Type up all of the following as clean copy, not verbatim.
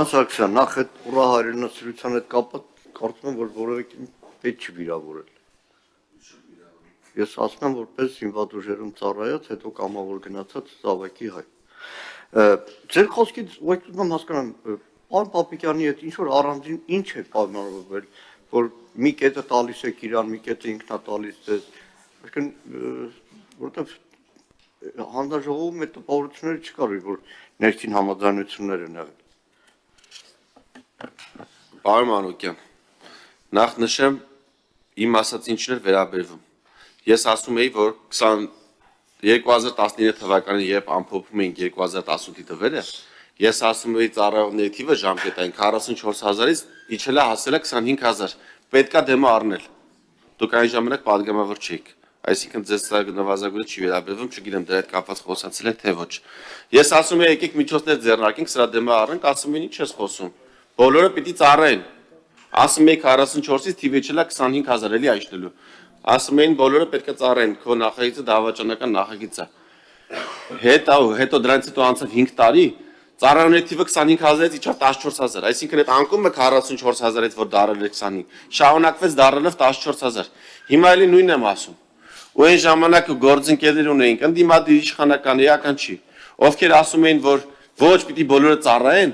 Պարոն Սարգսյան, նախ այդ ուռա հայրենասիրության հետ կապված կարծում եմ, որ որևէ պետք չի վիրավորել։ Ես ասում եմ, որպես զինված ուժերում ծառայած, հետո կամավոր գնացած զավակի հայ։ Ձեր խոսքից ուղղակի ուզում եմ հասկանամ, պարոն Պապիկյանի հետ ինչ որ առանձին ինչ է պայմանավորվել, որ մի կետը տալիս եք իրան, մի կետը ինքնա տալիս ձեզ, որովհետև հանձնաժողովում այդ տպավորությունները չկար, որ ներքին համաձայնություններ են եղել։ Պարոն Մանուկյան, նախ նշեմ իմ ասած ինչն էր վերաբերվում։ Ես ասում էի, որ 2019 թվականին երբ ամփոփում էինք 2018-ի թվերը, ես ասում էի ծառայողների թիվը ժամկետային 44,000-ից իջել է հասել է 25,000, պետքա դեմը առնել։ Դուք այն ժամանակ պատգամավոր չէիք, այսինքն ձեզ սա նվազագույնը չի վերաբերվում, չգիտեմ դրա հետ կապված խոսացել եք թե ոչ։ Ես ասում էի եկեք միջոցներ ձեռնարկենք, սրա դեմը առնենք, ասում էին ինչ ես խոսում։ Բոլորը պիտի ծառայեն։ Ասում էի 44-ից թիվը իջել է 25,000 էլի այժնելու։ Ասում էին բոլորը պետք է ծառայեն, քո նախագիծը դավաճանական նախագիծ է։ Հետո դրանից հետո անցավ 5 տարի, ծառայողների թիվը 25,000-ից իջավ 14,000, այսինքն այդ անկումը 44,000-ից որ դարել է 25, շարունակվեց դարելով 14,000։ Հիմա էլի նույնն եմ ասում։ Ու այն ժամանակ գործընկերներ ունեինք, ընդդիմադիր իշխանական էական չի, ովքեր ասում էին, որ ոչ պիտի բոլորը ծառայեն,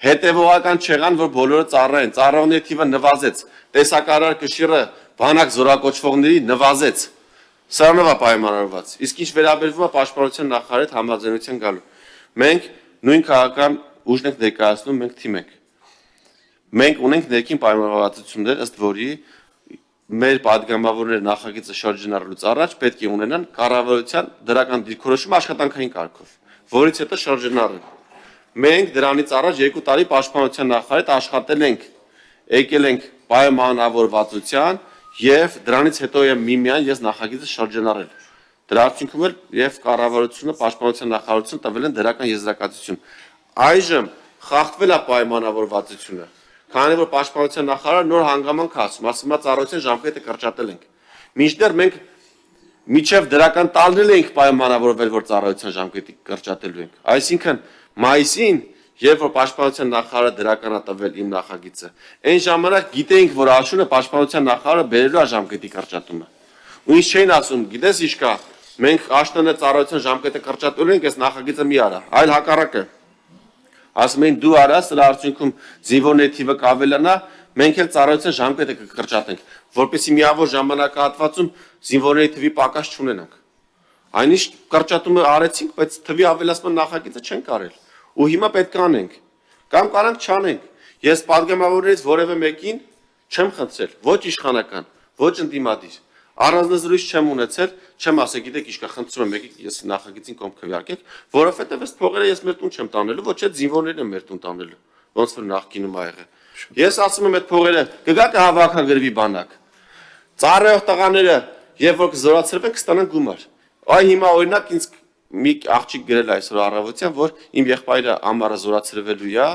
հետևողական չեղան, որ բոլորը ծառայեն, ծառայողների թիվը նվազեց, տեսակարար կշիռը բանակ զորակոչվողների նվազեց, սրանով է պայմանավորված, իսկ ինչ վերաբերվում է պաշտպանության նախարարի հետ համաձայնության գալու։ Մենք նույն քաղաքական ուժն ենք ներկայացնում, մենք թիմ ենք։ Մենք ունենք ներքին պայմանավորվածություններ, ըստ որի մեր падգամավորները նախագիծը շրջանառելուց առաջ պետք է ունենան կառավարության դրական դիրքորոշում աշխատանքային կարգով, որից հետո շրջանառեն։ Մենք դրանից առաջ 2 տարի պաշտպանության նախարարի հետ աշխատել ենք, եկել ենք պայմանավորվածության եւ դրանից հետո եմ միմյան ես նախագիծը շրջանառել։ Դրա արդյունքում էլ եւ կառավարությունը պաշտպանության նախարարությունը տվել են դրական եզրակացություն։ Այժմ խախտվել է պայմանավորվածությունը, քանի որ պաշտպանության նախարարը նոր հանգամանք ասում է ծառայության ժամկետը կրճատել ենք։ Մինչդեռ մենք միջև դրական տալնել ենք պայմանավորվել, որ ծառայության ժամկետը կրճատելու ենք։ Այսինքն մայիսին, երբ որ պաշտպանության նախարարը դրականատվել իմ նախագիծը, այն ժամանակ գիտեինք, որ աշունը պաշտպանության նախարարը բերելու է ժամկետի կրճատումը։ Ու ինչ չէին ասում, գիտես ինչ կա, մենք աշտանը ծառայության ժամկետը կրճատելու ենք, այս նախագիծը մի արա, այլ հակառակը։ Ասում էին դու արա, սրա արդյունքում զինվորների թիվը կավելանա, մենք էլ ծառայության ժամկետը կկրճատենք, որպեսզի միավոր ժամանակահատվածում զինվորների թվի պակաս չունենանք։ Այնիշ կրճատումը արեցինք, բայց թվի ավելացման նախագիծը չենք արել։ Ու հիմա պետք է անենք։ Կամ կարանք չանենք։ Ես падգամավորներից որևէ մեկին չեմ խնդրել, ոչ իշխանական, ոչ ընդդիմադիր։ Առանձնազրույց չեմ ունեցել, չեմ ասել, գիտեք ինչ կա, խնդրում եմ եկեք ես նախագիծին կողմ քվեարկեք, որովհետև այս փողերը ես մեր տուն չեմ տանելու, ոչ այդ զինվորներն են մեր տուն տանելու, ոնց որ նախկինում ա եղել։ Ես ասում եմ այդ փողերը կգա կհավաքագրվի բանակ։ Ծառայող տղաները, երբ որ կզորացրվեն, կստանան գումար։ Այ հիմա օրինակ ինձ մի աղջիկ գրել այսօր առավոտյան, որ իմ եղբայրը ամառը զորացրվելու է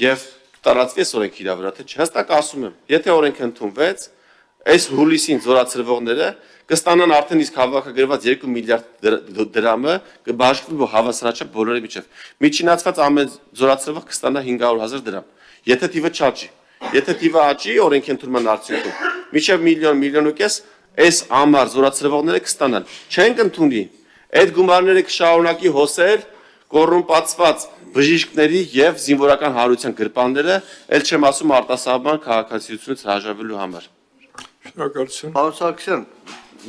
եւ տարածվի այս օրենքի իր վրա, թե չէ, հստակ ասում եմ, եթե օրենքը ընդունվեց, այս հուլիսին զորացրվողները կստանան արդեն իսկ հավաքագրված 2 միլիարդ դրամը կբաշխվի հավասարաչափ բոլորի միջև։ Միջինացված ամեն զորացրվող կստանա 500,000 դրամ։ Եթե թիվը չաճի, եթե թիվը աճի, օրենքի ընդունման արդյունքում, միջև 1 միլիոն ու կես այս ամառ զորացրվողները կստանան։ Չենք ընդունի։ Այդ գումարները կշարունակի հոսել կոռումպացված բժիշկների եւ զինվորական հարության գրպանները, ել չեմ ասում արտասահման քաղաքացիությունից հրաժարվելու համար։ Շնորհակալություն։ Պարոն Սարգսյան,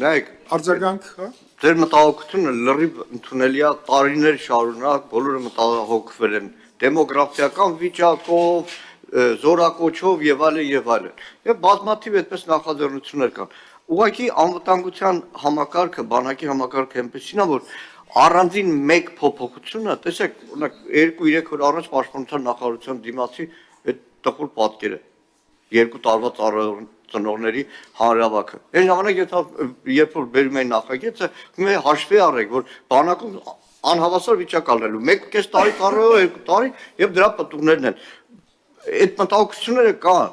նայեք, Արձագանք, հա։ ձեր մտահոգությունը լրիվ ընդունելի է, տարիներ շարունակ բոլորը մտահոգվել են դեմոգրաֆիական վիճակով, զորակոչով եւ այլն եւ այլն։ Եվ բազմաթիվ այդպես նախաձեռնություններ կան։ Ուղղակի անվտանգության համակարգը, բանակի համակարգը այնպեսին է, որ առանձին մեկ փոփոխությունը, տեսեք, օրինակ 2-3 օր առաջ պաշտպանության նախարարության դիմացի այդ տխուր պատկերը 2 տարվա ծառայողների հանրավաքը։ Այն ժամանակ երբ որ բերում էին նախագիծը, հաշվի առեք, որ բանակում անհավասար վիճակ ալնելու 1.5 տարի ծառայող, 2 տարի եւ դրա պատուղներն են։ Այդ մտահոգությունները կան,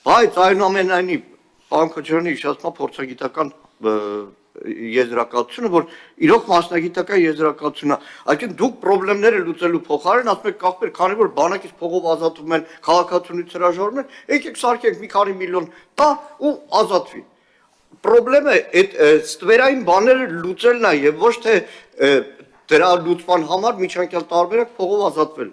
բայց այնուամենայնիվ Պարոն Քոչարյանի հիշեցնա փորձագիտական եզրակացությունը, որ իրոք մասնագիտական եզրակացությունն է։ Այսինքն դուք խնդիրները լուծելու փոխարեն ասում եք կախվեր, քանի որ բանակից փողով ազատվում են, քաղաքացիությունից հրաժարվում են, եկեք սարքենք մի քանի միլիոն տա ու ազատվի։ Պրոբլեմը այդ ստվերային բաները լուծելն է եւ ոչ թե դրա լուծման համար միջանկյալ տարբերակ փողով ազատվել։